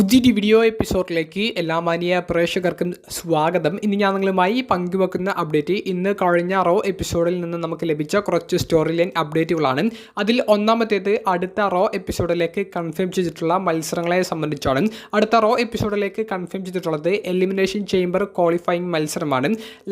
പുതിയൊരു വീഡിയോ എപ്പിസോഡിലേക്ക് എല്ലാ മാന്യ പ്രേക്ഷകർക്കും സ്വാഗതം. ഇന്ന് ഞാൻ നിങ്ങളുമായി പങ്കുവെക്കുന്ന അപ്ഡേറ്റ് ഇന്ന് കഴിഞ്ഞ റോ എപ്പിസോഡിൽ നിന്ന് നമുക്ക് ലഭിച്ച കുറച്ച് സ്റ്റോറി ലൈൻ അപ്ഡേറ്റുകളാണ്. അതിൽ ഒന്നാമത്തേത് അടുത്ത റോ എപ്പിസോഡിലേക്ക് കൺഫേം ചെയ്തിട്ടുള്ള മത്സരങ്ങളെ സംബന്ധിച്ചാണ്. അടുത്ത റോ എപ്പിസോഡിലേക്ക് കൺഫേം ചെയ്തിട്ടുള്ളത് എലിമിനേഷൻ ചേംബർ ക്വാളിഫയിങ് മത്സരമാണ്.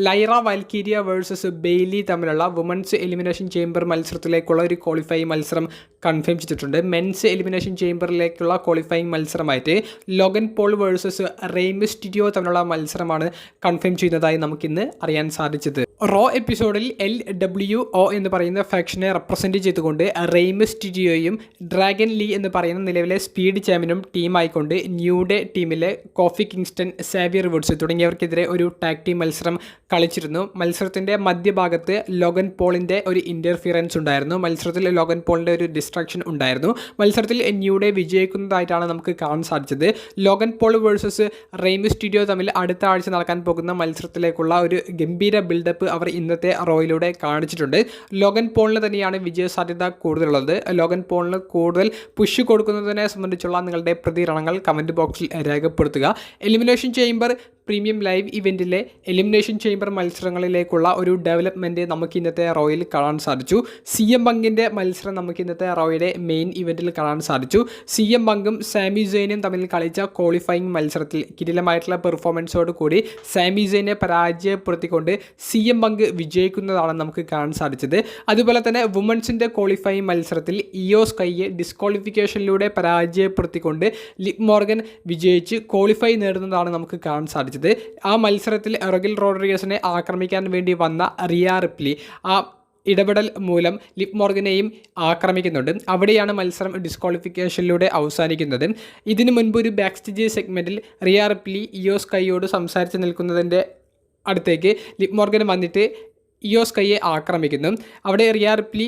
ലൈറ വാൽക്കീരിയ വേഴ്സസ് ബെയ്ലി തമ്മിലുള്ള വുമൻസ് എലിമിനേഷൻ ചേംബർ മത്സരത്തിലേക്കുള്ള ഒരു ക്വാളിഫയിങ് മത്സരം കൺഫേം ചെയ്തിട്ടുണ്ട്. മെൻസ് എലിമിനേഷൻ ചേംബറിലേക്കുള്ള ക്വാളിഫയിങ് മത്സരമായിട്ട് Logan Paul versus Rey Mysterio തമ്മിലുള്ള മത്സരമാണ് കൺഫേം ചെയ്യുന്നതായി നമുക്കിന്ന് അറിയാൻ സാധിച്ചത്. റോ എപ്പിസോഡിൽ LWO എന്ന് പറയുന്ന ഫാക്ഷനെ റെപ്രസെൻറ്റ് ചെയ്തുകൊണ്ട് റെയ് മിസ്റ്റീരിയോയും ഡ്രാഗൻ ലീ എന്ന് പറയുന്ന നിലവിലെ സ്പീഡ് ചാമ്പ്യനും ടീമായിക്കൊണ്ട് ന്യൂ ഡേ ടീമിലെ കോഫി കിങ്സ്റ്റൺ, സാവിയർ വുഡ്സ് തുടങ്ങിയവർക്കെതിരെ ഒരു ടാഗ് ടീം മത്സരം കളിച്ചിരുന്നു. മത്സരത്തിൻ്റെ മധ്യഭാഗത്ത് ലോഗൻ പോളിൻ്റെ ഒരു ഇൻ്റർഫിയറൻസ് ഉണ്ടായിരുന്നു. മത്സരത്തിൽ ലോഗൻ പോളിൻ്റെ ഒരു ഡിസ്ട്രാക്ഷൻ ഉണ്ടായിരുന്നു. മത്സരത്തിൽ ന്യൂ ഡേ വിജയിക്കുന്നതായിട്ടാണ് നമുക്ക് കാണാൻ സാധിച്ചത്. Logan Paul versus Rey Mysterio തമ്മിൽ അടുത്ത ആഴ്ച നടക്കാൻ പോകുന്ന മത്സരത്തിലേക്കുള്ള ഒരു ഗംഭീര ബിൽഡപ്പ് അവർ ഇന്നത്തെ റോയിലൂടെ കാണിച്ചിട്ടുണ്ട്. ലോഗൻ പോളിന് തന്നെയാണ് വിജയ സാധ്യത കൂടുതലുള്ളത്. ലോഗൻ പോളിന് കൂടുതൽ പുഷ് കൊടുക്കുന്നതിനെ സംബന്ധിച്ചുള്ള നിങ്ങളുടെ പ്രതികരണങ്ങൾ കമൻറ്റ് ബോക്സിൽ രേഖപ്പെടുത്തുക. എലിമിനേഷൻ ചേംബർ പ്രീമിയം ലൈവ് ഇവൻറ്റിലെ എലിമിനേഷൻ ചേംബർ മത്സരങ്ങളിലേക്കുള്ള ഒരു ഡെവലപ്മെൻറ്റ് നമുക്ക് ഇന്നത്തെ റോയിൽ കാണാൻ സാധിച്ചു. CM പങ്കിൻ്റെ മത്സരം നമുക്ക് ഇന്നത്തെ റോയുടെ മെയിൻ ഇവൻറ്റിൽ കാണാൻ സാധിച്ചു. CM പങ്കും സാമി സെയിനും തമ്മിൽ കളിച്ച ക്വാളിഫയിങ് മത്സരത്തിൽ കിടിലമായിട്ടുള്ള പെർഫോമൻസോട് കൂടി സാമി സെയിനെ പരാജയപ്പെടുത്തിക്കൊണ്ട് CM പങ്ക് വിജയിക്കുന്നതാണ് നമുക്ക് കാണാൻ സാധിച്ചത്. അതുപോലെ തന്നെ വുമൻസിൻ്റെ ക്വാളിഫയിങ് മത്സരത്തിൽ ഇയോ സ്കൈയെ ഡിസ്ക്വാളിഫിക്കേഷനിലൂടെ പരാജയപ്പെടുത്തിക്കൊണ്ട് ലിവ് മോർഗൻ വിജയിച്ച് ക്വാളിഫൈ നേടുന്നതാണ് നമുക്ക് കാണാൻ സാധിച്ചത്. ആ മത്സരത്തിൽ റഗിൽ റോഡ്രിഗസിനെ ആക്രമിക്കാൻ വേണ്ടി വന്ന റിയ റിപ്ലി ആ ഇടപെടൽ മൂലം ലിവ് മോർഗനെയും ആക്രമിക്കുന്നുണ്ട്. അവിടെയാണ് മത്സരം ഡിസ്ക്വാളിഫിക്കേഷനിലൂടെ അവസാനിക്കുന്നത്. ഇതിനു മുൻപ് ഒരു ബാക്ക് സ്റ്റേജ് സെഗ്മെൻറ്റിൽ റിയ റിപ്ലി ഇയോ സ്കൈയോട് സംസാരിച്ച് നിൽക്കുന്നതിൻ്റെ അടുത്തേക്ക് ലിവ് മോർഗൻ വന്നിട്ട് ഇയോ സ്കൈയെ ആക്രമിക്കുന്നു. അവിടെ Riya Ripley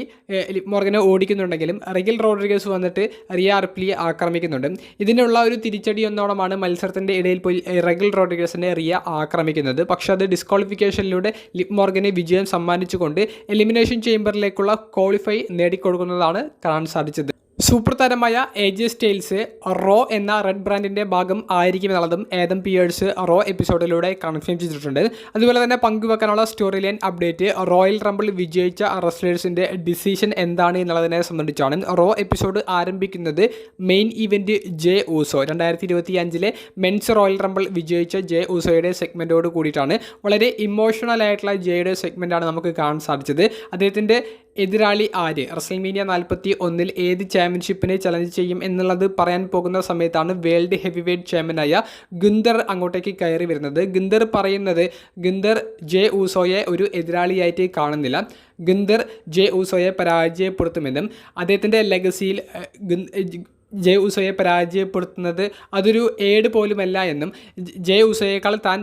live മോർഗനെ ഓടിക്കുന്നുണ്ടെങ്കിലും Raquel Rodriguez വന്നിട്ട് റിയ റിപ്ലിയെ ആക്രമിക്കുന്നുണ്ട്. ഇതിനുള്ള ഒരു തിരിച്ചടി എന്നോണമാണ് മത്സരത്തിൻ്റെ ഇടയിൽ പോയി റഗിൽ റോഡ്രിഗസിനെ റിയ ആക്രമിക്കുന്നത്. പക്ഷേ അത് ഡിസ്ക്വാളിഫിക്കേഷനിലൂടെ ലിവ് മോർഗനെ വിജയം സമ്മാനിച്ചുകൊണ്ട് എലിമിനേഷൻ ചേംബറിലേക്കുള്ള ക്വാളിഫൈ നേടിക്കൊടുക്കുന്നതാണ് കാണാൻ സാധിച്ചത്. സൂപ്പർ താരമായ AJ സ്റ്റൈൽസ് റോ എന്ന റെഡ് ബ്രാൻഡിൻ്റെ ഭാഗം ആയിരിക്കുമെന്നുള്ളതും ഏദം പിയേഴ്സ് റോ എപ്പിസോഡിലൂടെ കൺഫേം ചെയ്തിട്ടുണ്ട്. അതുപോലെ തന്നെ പങ്കുവെക്കാനുള്ള story line update Royal Rumble വിജയിച്ച റെസ്ലേഴ്സിൻ്റെ ഡിസിഷൻ എന്താണ് എന്നുള്ളതിനെ സംബന്ധിച്ചാണ്. റോ എപ്പിസോഡ് ആരംഭിക്കുന്നത് main event Jey Uso 2025 men's Royal Rumble വിജയിച്ച ജെ ഊസോയുടെ സെഗ്മെൻറ്റോട് കൂടിയിട്ടാണ്. വളരെ ഇമോഷണൽ ആയിട്ടുള്ള ജെയുടെ സെഗ്മെൻറ്റാണ് നമുക്ക് കാണാൻ സാധിച്ചത്. അദ്ദേഹത്തിൻ്റെ എതിരാളി ആര്, റസൽമീനിയ 41 ഏത് ചാമ്പ്യൻഷിപ്പിനെ ചലഞ്ച് ചെയ്യും എന്നുള്ളത് പറയാൻ പോകുന്ന സമയത്താണ് വേൾഡ് ഹെവി വെയ്റ്റ് ചാമ്പ്യനായ ഗുന്തർ അങ്ങോട്ടേക്ക് കയറി വരുന്നത്. ഗുന്തർ പറയുന്നത് ഗുന്തർ ജെ ഊസോയെ ഒരു എതിരാളിയായിട്ട് കാണുന്നില്ല. ഗുന്തർ ജെ ഊസോയെ പരാജയപ്പെടുത്തുമെന്നും അദ്ദേഹത്തിൻ്റെ ലെഗസിയിൽ ജെ ഊസോയെ പരാജയപ്പെടുത്തുന്നത് അതൊരു ഏട് പോലുമല്ല എന്നും ജെ ഊസോയേക്കാൾ താൻ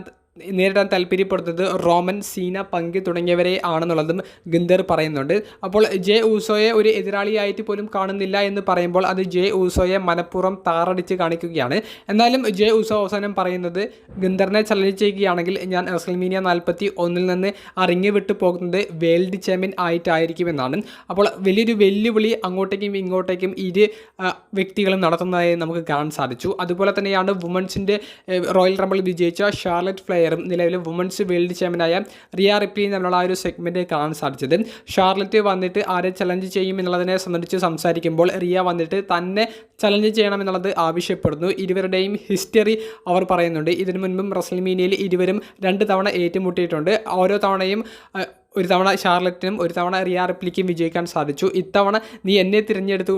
നേരിടാൻ താല്പര്യപ്പെടുന്നത് റോമൻ, സീന, പങ്ക് തുടങ്ങിയവരെ ആണെന്നുള്ളതും ഗുന്തർ പറയുന്നുണ്ട്. അപ്പോൾ ജെ ഊസോയെ ഒരു എതിരാളിയായിട്ട് പോലും കാണുന്നില്ല എന്ന് പറയുമ്പോൾ അത് ജെ ഊസോയെ മനഃപൂർവ്വം താറടിച്ച് കാണിക്കുകയാണ്. എന്നാലും ജെ ഊസോ അവസാനം പറയുന്നത് ഗുന്തറിനെ ചലഞ്ച് ചെയ്യുകയാണെങ്കിൽ ഞാൻ റസൽമീനിയ 41 നിന്ന് റിങ് വിട്ടു പോകുന്നത് വേൾഡ് ചാമ്പ്യൻ ആയിട്ടായിരിക്കുമെന്നാണ്. അപ്പോൾ വലിയൊരു വെല്ലുവിളി അങ്ങോട്ടേക്കും ഇങ്ങോട്ടേക്കും ഇരു വ്യക്തികളും നടത്തുന്നതായി നമുക്ക് കാണാൻ സാധിച്ചു. അതുപോലെ തന്നെയാണ് വുമൻസിൻ്റെ റോയൽ റംബിൾ വിജയിച്ച ഷാർലറ്റ് ഫ്ലെയറും നിലവിലെ വുമൻസ് വേൾഡ് ചാമ്പ്യനായ റിയ റിപ്ലിയും തമ്മിലുള്ള ആ ഒരു സെഗ്മെൻറ്റ് കാണാൻ സാധിച്ചത്. ഷാർലറ്റ് വന്നിട്ട് ആരെ ചലഞ്ച് ചെയ്യും എന്നുള്ളതിനെ സംബന്ധിച്ച് സംസാരിക്കുമ്പോൾ റിയ വന്നിട്ട് തന്നെ ചലഞ്ച് ചെയ്യണമെന്നുള്ളത് ആവശ്യപ്പെടുന്നു. ഇരുവരുടെയും ഹിസ്റ്ററി അവർ പറയുന്നുണ്ട്. ഇതിനു മുൻപും റസൽമീനിയയിൽ ഇരുവരും 2 തവണ ഏറ്റുമുട്ടിയിട്ടുണ്ട്. ഓരോ തവണയും ഒരു തവണ ഷാർലറ്റിനും ഒരു തവണ റിയ റിപ്ലിക്കും വിജയിക്കാൻ സാധിച്ചു. ഇത്തവണ നീ എന്നെ തിരഞ്ഞെടുത്തു,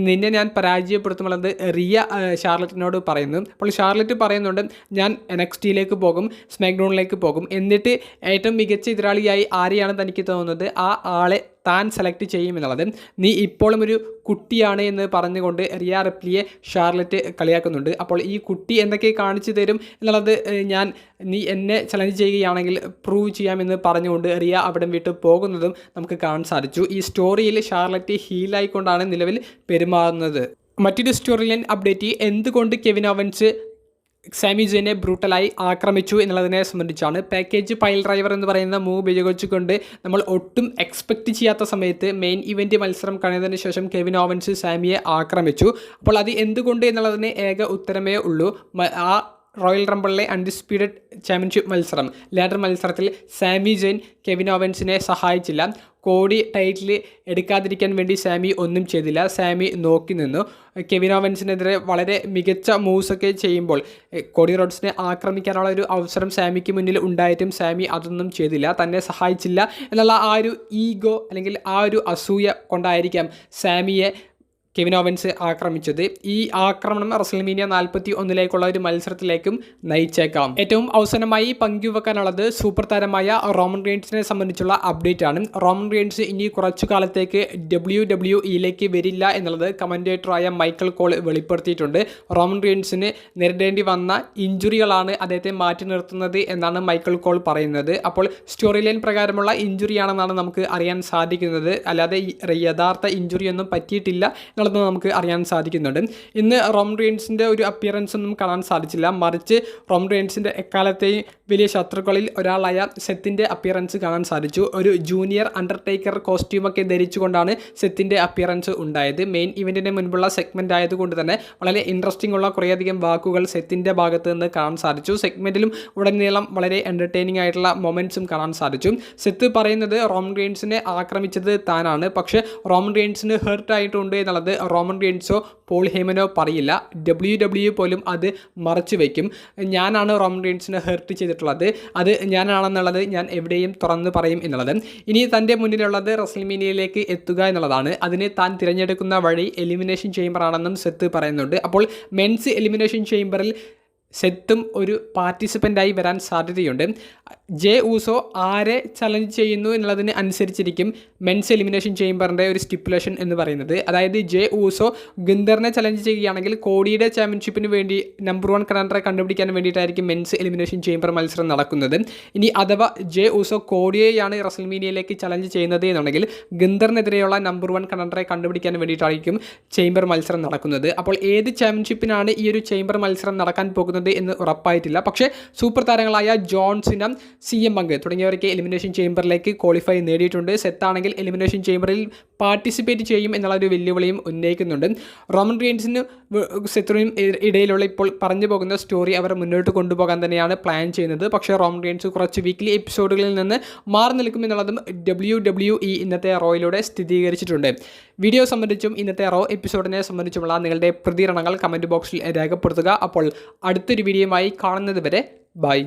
നിന്നെ ഞാൻ പരാജയപ്പെടുത്തുമെന്നത് റിയ ഷാർലറ്റിനോട് പറയുന്നു. അപ്പോൾ ഷാർലറ്റ് പറയുന്നുണ്ട് ഞാൻ NXTയിലേക്ക് പോകും, സ്മാക്ഡൗണിലേക്ക് പോകും, എന്നിട്ട് ഏറ്റവും മികച്ച എതിരാളിയായി ആരെയാണ് തനിക്ക് തോന്നുന്നത് ആ ആളെ താൻ സെലക്ട് ചെയ്യുമെന്നുള്ളത്. നീ ഇപ്പോഴും ഒരു കുട്ടിയാണ് എന്ന് പറഞ്ഞുകൊണ്ട് റിയ റിപ്ലിയെ ഷാർലറ്റ് കളിയാക്കുന്നുണ്ട്. അപ്പോൾ ഈ കുട്ടി എന്തൊക്കെ കാണിച്ചു തരും എന്നുള്ളത് നീ എന്നെ ചലഞ്ച് ചെയ്യുകയാണെങ്കിൽ പ്രൂവ് ചെയ്യാമെന്ന് പറഞ്ഞുകൊണ്ട് റിയ അവിടെ വിട്ട് പോകുന്നതും നമുക്ക് കാണാൻ സാധിച്ചു. ഈ സ്റ്റോറിയിൽ ഷാർലറ്റ് ഹീലായിക്കൊണ്ടാണ് നിലവിൽ പെരുമാറുന്നത്. മറ്റൊരു സ്റ്റോറി ലൈൻ അപ്ഡേറ്റ് എന്തുകൊണ്ട് കെവിൻ ഓവൻസ് സാമി സെയിനെ ബ്രൂട്ടലായി ആക്രമിച്ചു എന്നുള്ളതിനെ സംബന്ധിച്ചാണ്. പാക്കേജ് പൈൽ ഡ്രൈവർ എന്ന് പറയുന്ന മൂവ് ഉപയോഗിച്ചുകൊണ്ട് നമ്മൾ ഒട്ടും എക്സ്പെക്റ്റ് ചെയ്യാത്ത സമയത്ത് മെയിൻ ഇവൻറ്റ് മത്സരം കഴിഞ്ഞതിന് ശേഷം കെവിൻ ഓവൻസ് സാമിയെ ആക്രമിച്ചു. അപ്പോൾ അത് എന്തുകൊണ്ട് എന്നുള്ളതിന് ഏക ഉത്തരമേ ഉള്ളൂ. ആ റോയൽ റംബിളിലെ അൺഡിസ്പ്യൂട്ടഡ് ചാമ്പ്യൻഷിപ്പ് മത്സരം ലാഡർ മത്സരത്തിൽ സാമി സെയിൻ കെവിൻ ഓവൻസിനെ സഹായിച്ചില്ല. കോഡി ടൈറ്റിൽ എടുക്കാതിരിക്കാൻ വേണ്ടി സാമി ഒന്നും ചെയ്തില്ല. സാമി നോക്കി നിന്നു. കെവിൻ ഓവൻസിനെതിരെ വളരെ മികച്ച മൂവ്സൊക്കെ ചെയ്യുമ്പോൾ കോഡി റോഡ്സിനെ ആക്രമിക്കാനുള്ള ഒരു അവസരം സാമിക്ക് മുന്നിൽ ഉണ്ടായിട്ടും സാമി അതൊന്നും ചെയ്തില്ല, തന്നെ സഹായിച്ചില്ല എന്നുള്ള ആ ഒരു ഈഗോ അല്ലെങ്കിൽ ആ ഒരു അസൂയ കൊണ്ടായിരിക്കാം സാമിയെ കെവിൻ ഓവൻസ് ആക്രമിച്ചത്. ഈ ആക്രമണം റസൽമീനിയ 41 ഒരു മത്സരത്തിലേക്കും നയിച്ചേക്കാം. ഏറ്റവും അവസാനമായി പങ്കുവെക്കാനുള്ളത് സൂപ്പർ താരമായ റോമൻ റെയിൻസിനെ സംബന്ധിച്ചുള്ള അപ്ഡേറ്റ് ആണ്. റോമൻ റെയിൻസ് ഇനി കുറച്ചു കാലത്തേക്ക് WWE വരില്ല എന്നുള്ളത് കമന്റേറ്ററായ മൈക്കൽ കോൾ വെളിപ്പെടുത്തിയിട്ടുണ്ട്. റോമൻ റെയിൻസിന് നേരിടേണ്ടി വന്ന ഇഞ്ചുറികളാണ് അദ്ദേഹത്തെ മാറ്റി നിർത്തുന്നത് എന്നാണ് മൈക്കൽ കോൾ പറയുന്നത്. അപ്പോൾ സ്റ്റോറി ലൈൻ പ്രകാരമുള്ള ഇഞ്ചുറിയാണെന്നാണ് നമുക്ക് അറിയാൻ സാധിക്കുന്നത്, അല്ലാതെ യഥാർത്ഥ ഇഞ്ചുറിയൊന്നും പറ്റിയിട്ടില്ല എന്നുള്ളത് നമുക്ക് അറിയാൻ സാധിക്കുന്നുണ്ട്. ഇന്ന് റോമൻ റെയിൻസിൻ്റെ ഒരു അപ്പിയറൻസ് ഒന്നും കാണാൻ സാധിച്ചില്ല, മറിച്ച് റോമൻ റെയിൻസിൻ്റെ എക്കാലത്തെയും വലിയ ശത്രുക്കളിൽ ഒരാളായ സെത്തിൻ്റെ അപ്പിയറൻസ് കാണാൻ സാധിച്ചു. ഒരു ജൂനിയർ അണ്ടർടേക്കർ കോസ്റ്റ്യൂമൊക്കെ ധരിച്ചുകൊണ്ടാണ് സെത്തിൻ്റെ അപ്പിയറൻസ് ഉണ്ടായത്. മെയിൻ ഇവൻറ്റിന് മുൻപുള്ള സെഗ്മെൻ്റ് ആയതുകൊണ്ട് തന്നെ വളരെ ഇൻട്രസ്റ്റിംഗ് ഉള്ള കുറേയധികം വാക്കുകൾ സെത്തിൻ്റെ ഭാഗത്ത് നിന്ന് കാണാൻ സാധിച്ചു. സെഗ്മെൻറ്റിലും ഉടനീളം വളരെ എൻ്റർടൈനിങ് ആയിട്ടുള്ള മൊമെൻറ്റ്സും കാണാൻ സാധിച്ചു. സെത്ത് പറയുന്നത് റോമൻ റെയിൻസിനെ ആക്രമിച്ചത് താനാണ്, പക്ഷേ റോമൻ റെയിൻസിന് ഹെർട്ട് ആയിട്ടുണ്ട് എന്നുള്ളത് റോമൻ റെയിൻസോ പോൾ ഹേമനോ പറയില്ല. WWE പോലും അത് മറച്ചു വയ്ക്കും. ഞാനാണ് റോമൻ റെയിൻസിനെ ഹെർട്ട് ചെയ്തിട്ടുള്ളത്, അത് ഞാനാണെന്നുള്ളത് ഞാൻ എവിടെയും തുറന്ന് പറയും എന്നുള്ളത്. ഇനി തൻ്റെ മുന്നിലുള്ളത് റസൽമീനിയയിലേക്ക് എത്തുക എന്നുള്ളതാണ്. അതിന് താൻ തിരഞ്ഞെടുക്കുന്ന വഴി എലിമിനേഷൻ ചേംബർ ആണെന്നും സെത്ത് പറയുന്നുണ്ട്. അപ്പോൾ മെൻസ് എലിമിനേഷൻ ചേംബറിൽ സെത്തും ഒരു പാർട്ടിസിപ്പൻ്റായി വരാൻ സാധ്യതയുണ്ട്. ജെ ഊസോ ആരെ ചലഞ്ച് ചെയ്യുന്നു എന്നുള്ളതിന് അനുസരിച്ചിരിക്കും മെൻസ് എലിമിനേഷൻ ചേംബറിൻ്റെ ഒരു സ്റ്റിപ്പുലേഷൻ എന്ന് പറയുന്നത്. അതായത് ജെ ഊസോ ഗുന്തറിനെ ചലഞ്ച് ചെയ്യുകയാണെങ്കിൽ കോഡിയുടെ ചാമ്പ്യൻഷിപ്പിന് വേണ്ടി നമ്പർ 1 കണ്ടൻഡറെ കണ്ടുപിടിക്കാൻ വേണ്ടിയിട്ടായിരിക്കും മെൻസ് എലിമിനേഷൻ ചേംബർ മത്സരം നടക്കുന്നത്. ഇനി അഥവാ ജെ ഊസോ കോഡിയെയാണ് റസൽമീനിയയിലേക്ക് ചലഞ്ച് ചെയ്യുന്നത് എന്നുണ്ടെങ്കിൽ ഗുന്തറിനെതിരെയുള്ള നമ്പർ 1 കണ്ടൻഡറെ കണ്ടുപിടിക്കാൻ വേണ്ടിയിട്ടായിരിക്കും ചേംബർ മത്സരം നടക്കുന്നത്. അപ്പോൾ ഏത് ചാമ്പ്യൻഷിപ്പിനാണ് ഈ ഒരു ചേംബർ മത്സരം നടക്കാൻ പോകുന്നത് എന്ന് ഉറപ്പായിട്ടില്ല. പക്ഷേ സൂപ്പർ താരങ്ങളായ ജോൺ സിന, CM പങ്ക് തുടങ്ങിയവർക്ക് എലിമിനേഷൻ ചേംബറിലേക്ക് ക്വാളിഫൈ നേടിയിട്ടുണ്ട്. സെത്താണെങ്കിൽ എലിമിനേഷൻ ചേംബറിൽ പാർട്ടിസിപ്പേറ്റ് ചെയ്യും എന്നുള്ള ഒരു വെല്ലുവിളിയും ഉന്നയിക്കുന്നുണ്ട്. റോമൻ റെയിൻസിനും സെത്തിനും ഇടയിലുള്ള ഇപ്പോൾ പറഞ്ഞു പോകുന്ന സ്റ്റോറി അവർ മുന്നോട്ട് കൊണ്ടുപോകാൻ തന്നെയാണ് പ്ലാൻ ചെയ്യുന്നത്. പക്ഷേ റോമൻ റെയിൻസ് കുറച്ച് വീക്ക്ലി എപ്പിസോഡുകളിൽ നിന്ന് മാറി നിൽക്കും എന്നുള്ളതും WWE ഇന്നത്തെ റോയിലൂടെ സ്ഥിരീകരിച്ചിട്ടുണ്ട്. വീഡിയോ സംബന്ധിച്ചും ഇന്നത്തെ റോ എപ്പിസോഡിനെ സംബന്ധിച്ചുമുള്ള നിങ്ങളുടെ പ്രതികരണങ്ങൾ കമൻറ്റ് ബോക്സിൽ രേഖപ്പെടുത്തുക. അപ്പോൾ അടുത്തൊരു വീഡിയോയുമായി കാണുന്നത് വരെ ബൈ.